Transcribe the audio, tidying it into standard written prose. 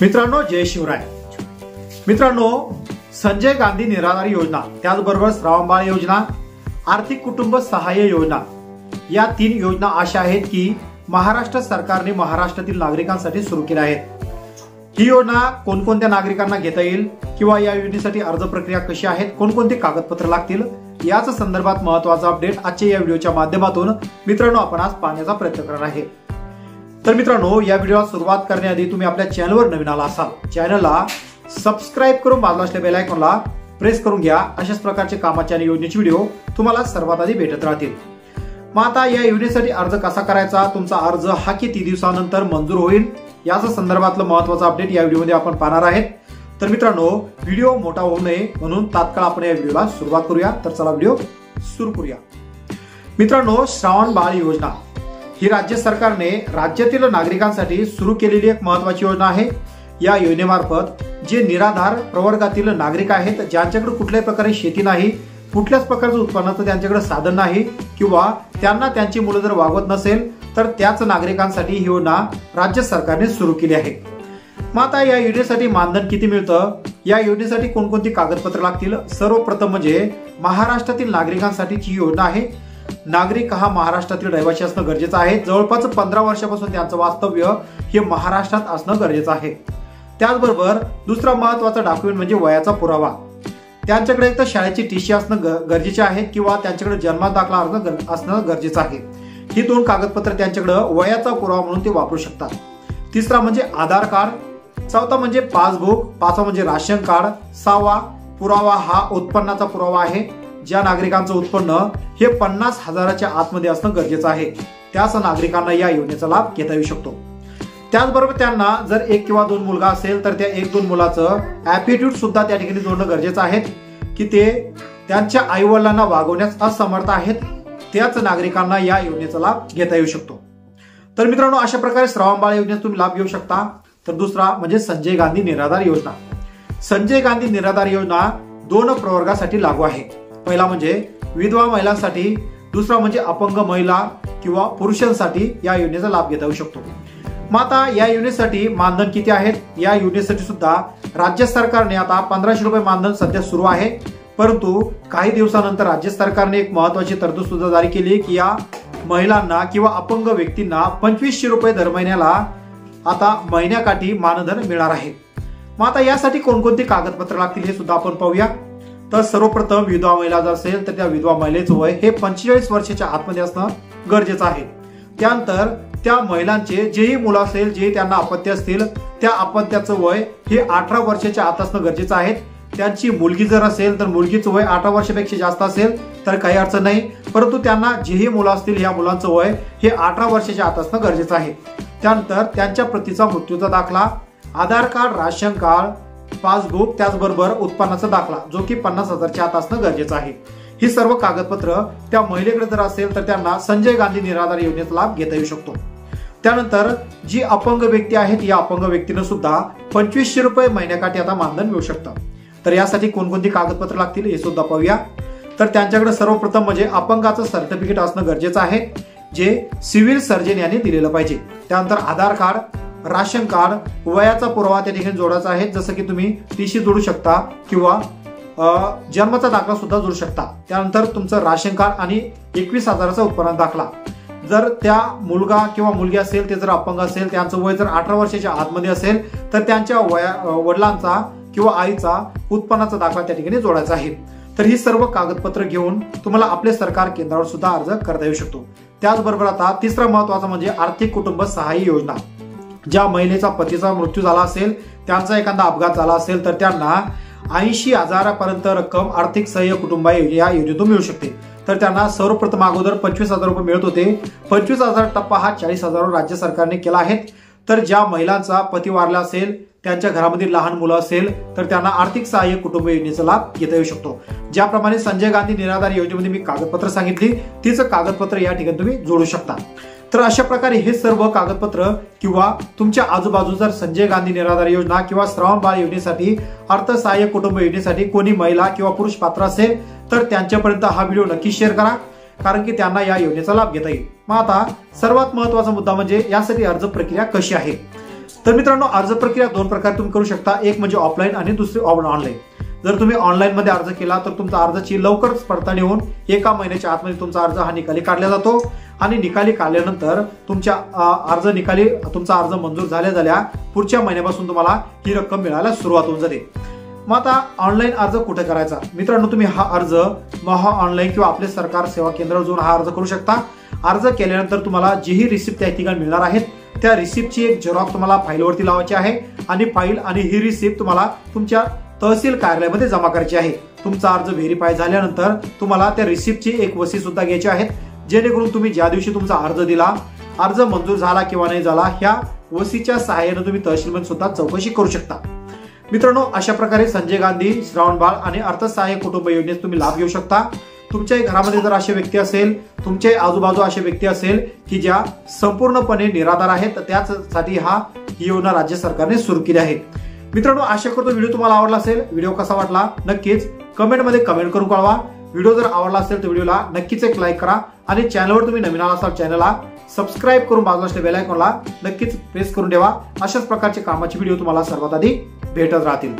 मित्रांनो, जय शिवराय। मित्रांनो, संजय गांधी निराधार योजना, त्याचबरोबर श्रावणबाळ योजना, आर्थिक कुटुंब सहाय्य योजना, या 3 योजना अशा आहेत की महाराष्ट्र सरकारने महाराष्ट्रातील नागरिकांसाठी सुरू केल्या आहेत। ही योजना कोणकोणत्या नागरिकांना घेता येईल किंवा या योजनेसाठी अर्ज प्रक्रिया कशी आहेत, कोणकोणते कागदपत्र लागतील, याच संदर्भात महत्त्वाचा अपडेट आजच्या या व्हिडिओच्या माध्यमातून मित्रांनो आपण आज पाहण्याचा प्रयत्न करणार आहे। तर मित्रांनो, या व्हिडिओला सुरुवात करण्याआधी तुम्ही आपल्या चॅनलवर नवीन आला असाल, चॅनलला सबस्क्राइब करून बाजूला असलेल्या बेल आयकॉनला प्रेस करून घ्या। अशाच प्रकारचे कामाच्या आणि योजनेचे व्हिडिओ तुम्हाला सर्वात आधी भेटत राहतील। मग आता या योजनेसाठी अर्ज कसा करायचा, तुमचा अर्ज हा किती दिवसानंतर मंजूर होईल, याचा संदर्भातलं महत्त्वाचं अपडेट या व्हिडिओमध्ये आपण पाहणार आहेत। तर मित्रांनो, व्हिडिओ मोठा होऊ नये म्हणून तात्काळ आपण या व्हिडिओला सुरुवात करूया। तर चला व्हिडिओ सुरू करूया। मित्रांनो, श्रावणबाळ योजना ही राज्य सरकारने राज्यातील नागरिकांसाठी सुरू केलेली एक महत्त्वाची योजना आहे। या योजनेमार्फत जे निराधार प्रवर्गातील नागरिक आहेत, ज्यांच्याकडे कुठल्याही प्रकारे शेती नाही, कुठल्याच प्रकारचं उत्पन्नाचं त्यांच्याकडे साधन नाही किंवा त्यांना त्यांची मुलं जर वागवत नसेल, तर त्याच नागरिकांसाठी ही योजना राज्य सरकारने सुरू केली आहे। मग आता या योजनेसाठी मानधन किती मिळतं, या योजनेसाठी कोणकोणती कागदपत्र लागतील, सर्वप्रथम म्हणजे महाराष्ट्रातील नागरिकांसाठीची ही योजना आहे। नागरिक हा महाराष्ट्रातील रहिवासी असणं गरजेचं आहे। जवळपास 15 वर्षापासून त्यांचं वास्तव्य हे महाराष्ट्रात असणं गरजेचं आहे। त्याचबरोबर दुसरा महत्त्वाचा डॉक्युमेंट म्हणजे वयाचा पुरावा। त्यांच्याकडे एक तर शाळेची टीसी असणं गरजेचे आहे किंवा त्यांच्याकडे जन्म दाखला असणं गरजेचं आहे। ही 2 कागदपत्र त्यांच्याकडे वयाचा पुरावा म्हणून ते वापरू शकतात। तिसरा म्हणजे आधार कार्ड, चौथा म्हणजे पासबुक, पाचवा म्हणजे राशन कार्ड, 6वा पुरावा हा उत्पन्नाचा पुरावा आहे। ज्या नागरिकांचं उत्पन्न हे 50,000च्या आतमध्ये असणं गरजेचं आहे, त्याच नागरिकांना या योजनेचा लाभ घेता येऊ शकतो। त्याचबरोबर त्यांना जर 1 किंवा 2 मुलगा असेल तर त्या 1-2 मुलाचं ॲफिडेव्हिट सुद्धा त्या ठिकाणी जोडणं गरजेचं आहे की ते त्यांच्या आईवडिलांना वागवण्यास असमर्थ आहेत, त्याच नागरिकांना या योजनेचा लाभ घेता येऊ शकतो। तर मित्रांनो, अशा प्रकारे श्रावणबाळ योजनेचा तुम्ही लाभ घेऊ शकता। तर दुसरा म्हणजे संजय गांधी निराधार योजना। संजय गांधी निराधार योजना 2 प्रवर्गासाठी लागू आहे। पहिला म्हणजे विधवा महिलांसाठी, दुसरा म्हणजे अपंग महिला किंवा पुरुषांसाठी या योजनेचा लाभ घेता येऊ शकतो। मग आता या योजनेसाठी मानधन किती आहेत, या योजनेसाठी सुद्धा राज्य सरकारने आता 1500 रुपये मानधन सध्या सुरू आहे, परंतु काही दिवसानंतर राज्य सरकारने एक महत्त्वाची तरतूद सुद्धा जारी केली की या महिलांना किंवा अपंग व्यक्तींना 2500 रुपये दर महिन्याला आता महिन्याकाठी मानधन मिळणार आहे। मग आता यासाठी कोणकोणती कागदपत्र लागतील हे सुद्धा आपण पाहूया। तर सर्वप्रथम विधवा महिला जर असेल तर त्या विधवा महिलेचं वय हे 45 वर्षाच्या आतमध्ये असणं गरजेचं आहे। त्यानंतर त्या महिलांचे जेही मुलं असेल, जे त्यांना अपत्य असतील, त्या अपत्याचं वय हे 18 वर्षाच्या आत असणं गरजेचं आहे। त्यांची मुलगी जर असेल तर मुलगीचं वय 18 वर्षापेक्षा जास्त असेल तर काही अडचण नाही, परंतु त्यांना जेही मुलं असतील या मुलांचं वय हे 18 वर्षाच्या आत असणं गरजेचं आहे। त्यानंतर त्यांच्या प्रतीचा मृत्यूचा दाखला, आधार कार्ड, राशन कार्ड, पासबुक, त्याचबरोबर उत्पन्नाचा दाखला जो की 50,000च्या आत असणं गरजेचं आहे। ही सर्व कागदपत्र त्या महिलेकडे जर असेल तर त्यांना संजय गांधी निराधार योजनेचा लाभ घेता येऊ शकतो। त्यानंतर जी अपंग व्यक्ती आहेत, या अपंग व्यक्तीनं सुद्धा 2500 रुपये महिन्याकाठी आता मानधन मिळू शकतं। तर यासाठी कोणकोणती कागदपत्र लागतील हे सुद्धा पाहूया। तर त्यांच्याकडे सर्वप्रथम म्हणजे अपंगाचं सर्टिफिकेट असणं गरजेचं आहे, जे सिव्हिल सर्जन यांनी दिलेलं पाहिजे। त्यानंतर आधार कार्ड, राशन कार्ड, वयाचा पुरावा त्या ठिकाणी जोडायचा आहे, जसं की तुम्ही टीसी जोडू शकता किंवा जन्माचा दाखला सुद्धा जोडू शकता। त्यानंतर तुमचं राशन कार्ड आणि 21,000चा उत्पन्न दाखला। जर त्या मुलगा किंवा मुलगी असेल, ते जर अपंग असेल, त्यांचं वय जर 18 वर्षाच्या आतमध्ये असेल तर त्यांच्या वडिलांचा किंवा आईचा उत्पन्नाचा दाखला त्या ठिकाणी जोडायचा आहे। तर ही सर्व कागदपत्र घेऊन तुम्हाला आपले सरकार केंद्रावर सुद्धा अर्ज करता येऊ शकतो। त्याचबरोबर आता तिसरा महत्त्वाचा म्हणजे आर्थिक कुटुंब सहाय्य योजना। ज्या महिलेचा पतीचा मृत्यू झाला असेल, त्यांचा एखादा अपघात झाला असेल तर त्यांना 80,000 पर्यंत रक्कम आर्थिक सहाय्य कुटुंब या योजनेतून मिळू शकते। तर त्यांना सर्वप्रथम अगोदर 25,000 रुपये मिळत होते, 25,000 टप्पा हा 40,000 राज्य सरकारने केला आहे। तर ज्या महिलांचा पती वारला असेल, त्यांच्या घरामध्ये लहान मुलं असेल तर त्यांना आर्थिक सहाय्य कुटुंब योजनेचा लाभ घेता येऊ शकतो। ज्याप्रमाणे संजय गांधी निराधार योजनेमध्ये मी कागदपत्र सांगितली, तीच कागदपत्र या ठिकाणी तुम्ही जोडू शकता। तर अशा प्रकारे हे सर्व कागदपत्र किंवा तुमच्या आजूबाजू जर संजय गांधी निराधार योजना किंवा श्रावणबाळ योजनेसाठी, अर्थसहाय्य कुटुंब योजनेसाठी कोणी महिला किंवा पुरुष पात्र असेल तर त्यांच्यापर्यंत हा व्हिडिओ नक्की शेअर करा, कारण की त्यांना या योजनेचा लाभ घेता येईल। मग आता सर्वात महत्त्वाचा मुद्दा म्हणजे यासाठी अर्ज प्रक्रिया कशी आहे। तर मित्रांनो, अर्ज प्रक्रिया दोन प्रकारे तुम्ही करू शकता, एक म्हणजे ऑफलाईन आणि दुसरी ऑनलाईन. जर तुम्ही ऑनलाईन मध्ये अर्ज केला तर तुमचा अर्जाची लवकरच पडताळणी होऊन 1 महिन्याच्या आतमध्ये तुमचा अर्ज हा निकाली काढला जातो आणि निकाली काढल्यानंतर तुमचा अर्ज मंजूर झाल्या पुढच्या महिन्यापासून तुम्हाला ही रक्कम मिळायला सुरुवात होऊन जाते. मग आता ऑनलाईन अर्ज कुठे करायचा? मित्रांनो, तुम्ही हा अर्ज ऑनलाईन किंवा आपले सरकार सेवा केंद्रावर जाऊन हा अर्ज करू शकता. अर्ज केल्यानंतर तुम्हाला जीही रिसिप्ट त्या ठिकाणी मिळणार आहेत त्या रिसिप्टची एक झेरॉक्स तुम्हाला फाईलवरती लावायची आहे आणि फाईल आणि ही रिसिप्ट तुम्हाला तुमच्या तहसील कार्यालयामध्ये जमा करायची आहे. तुमचा अर्ज व्हेरीफाय झाल्यानंतर तुम्हाला त्या रिसिप्टची एक वसी सुद्धा घ्यायची आहे, जेणेकरून तुम्ही ज्या दिवशी तुमचा अर्ज दिला, अर्ज मंजूर झाला किंवा नाही झाला, ह्या वसीच्या सहाय्याने तुम्ही तहसीलमध्ये सुद्धा चौकशी करू शकता. मित्रांनो, अशा प्रकारे संजय गांधी, श्रावण बाळ आणि अर्थसहाय्य कुटुंब योजनेचा तुम्ही लाभ घेऊ शकता. तुमच्याही घरामध्ये जर असे व्यक्ती असेल, तुमच्याही आजूबाजू असे व्यक्ती असेल की ज्या संपूर्णपणे निराधार आहेत, तर त्यासाठी ही योजना राज्य सरकारने सुरू केली आहे. मित्रांनो, आशा करतो व्हिडिओ तुम्हाला आवडला असेल. व्हिडिओ कसा वाटला नक्कीच कमेंटमध्ये कमेंट करून कळवा. व्हिडिओ जर आवडला असेल तर व्हिडिओला नक्कीच एक लाईक करा आणि चॅनलवर तुम्ही नवीन आला असाल चॅनलला सबस्क्राईब करून बाजूला असलेल्या बेल आयकॉनला नक्कीच प्रेस करून ठेवा. अशाच प्रकारचे कामाचे व्हिडिओ तुम्हाला सर्वात आधी भेटत राहतील.